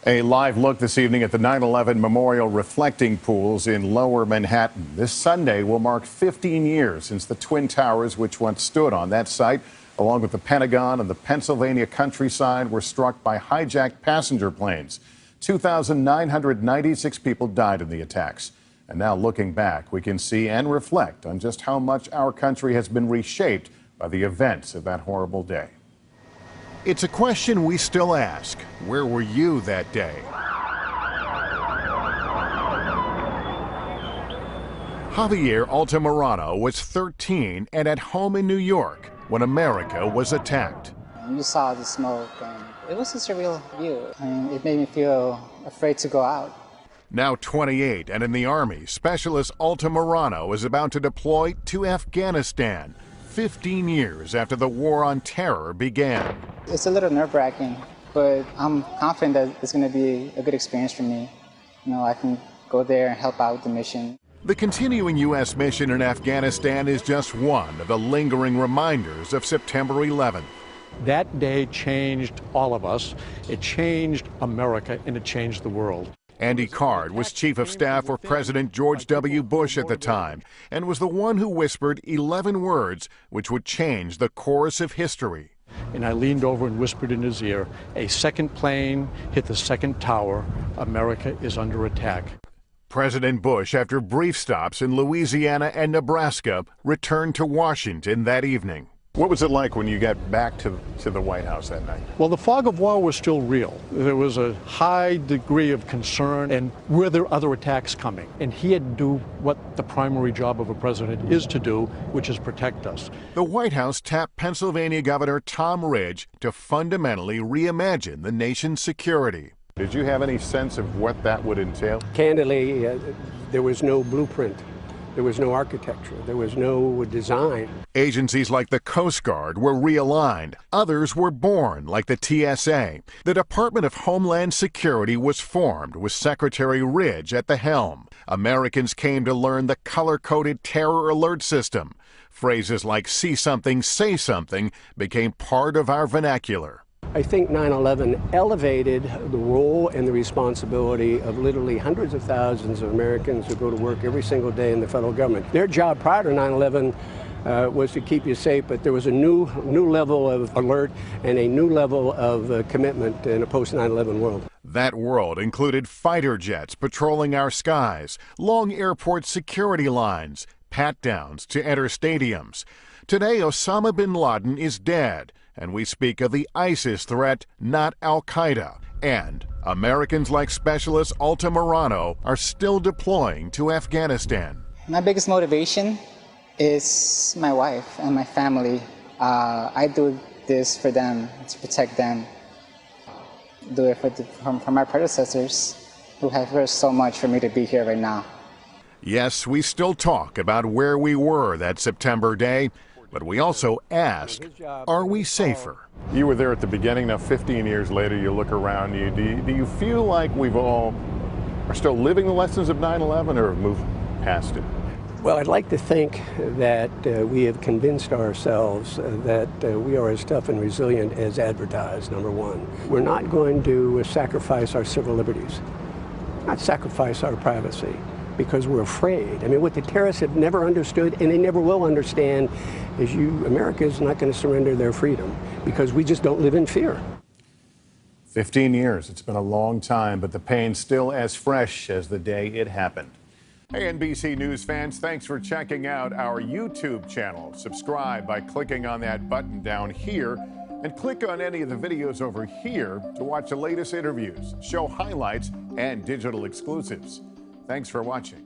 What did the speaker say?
A live look this evening at the 9/11 Memorial Reflecting Pools in Lower Manhattan. This Sunday will mark 15 years since the Twin Towers, which once stood on that site, along with the Pentagon and the Pennsylvania countryside, were struck by hijacked passenger planes. 2,996 people died in the attacks. And now looking back, we can see and reflect on just how much our country has been reshaped by the events of that horrible day. It's a question we still ask. Where were you that day? Javier Altamirano was 13 and at home in New York when America was attacked. You saw the smoke, and it was a surreal view. It made me feel afraid to go out. Now 28 and in the Army, Specialist Altamirano is about to deploy to Afghanistan, 15 years after the War on Terror began. It's a little nerve-wracking, but I'm confident that it's going to be a good experience for me. I can go there and help out with the mission. The continuing U.S. mission in Afghanistan is just one of the lingering reminders of September 11th. That day changed all of us. It changed America, and it changed the world. Andy Card was chief of staff for President George W. Bush at the time and was the one who whispered 11 words which would change the course of history. And I leaned over and whispered in his ear, "A second plane hit the second tower. America is under attack." President Bush, after brief stops in Louisiana and Nebraska, returned to Washington that evening. What was it like when you got back to the White House that night? Well, the fog of war was still real. There was a high degree of concern, and were there other attacks coming? And he had to do what the primary job of a president is to do, which is protect us. The White House tapped Pennsylvania Governor Tom Ridge to fundamentally reimagine the nation's security. Did you have any sense of what that would entail? Candidly, there was no blueprint. There was no architecture. There was no design. Agencies like the Coast Guard were realigned. Others were born, like the TSA. The Department of Homeland Security was formed with Secretary Ridge at the helm. Americans came to learn the color-coded terror alert system. Phrases like "see something, say something" became part of our vernacular. I think 9/11 elevated the role and the responsibility of literally hundreds of thousands of Americans who go to work every single day in the federal government. Their job prior to 9/11 was to keep you safe, but there was a new level of alert and a new level of commitment in a post-9/11 world. That world included fighter jets patrolling our skies, long airport security lines, pat-downs to enter stadiums. Today, Osama bin Laden is dead, and we speak of the ISIS threat, not Al-Qaeda. And Americans like Specialist Altamirano are still deploying to Afghanistan. My biggest motivation is my wife and my family. I do this for them, to protect them. Do it for my predecessors who have risked so much for me to be here right now. Yes, we still talk about where we were that September day, but we also ask, are we safer? You were there at the beginning. Now 15 years later, you look around you. Do you feel like we've all are still living the lessons of 9/11 or have moved past it? Well, I'd like to think that we have convinced ourselves that we are as tough and resilient as advertised, number one. We're not going to sacrifice our civil liberties, not sacrifice our privacy, because we're afraid. I mean, what the terrorists have never understood, and they never will understand, is America is not going to surrender their freedom, because we just don't live in fear. 15 years, it's been a long time, but the pain's still as fresh as the day it happened. Hey, NBC News fans, thanks for checking out our YouTube channel. Subscribe by clicking on that button down here, and click on any of the videos over here to watch the latest interviews, show highlights, and digital exclusives. Thanks for watching.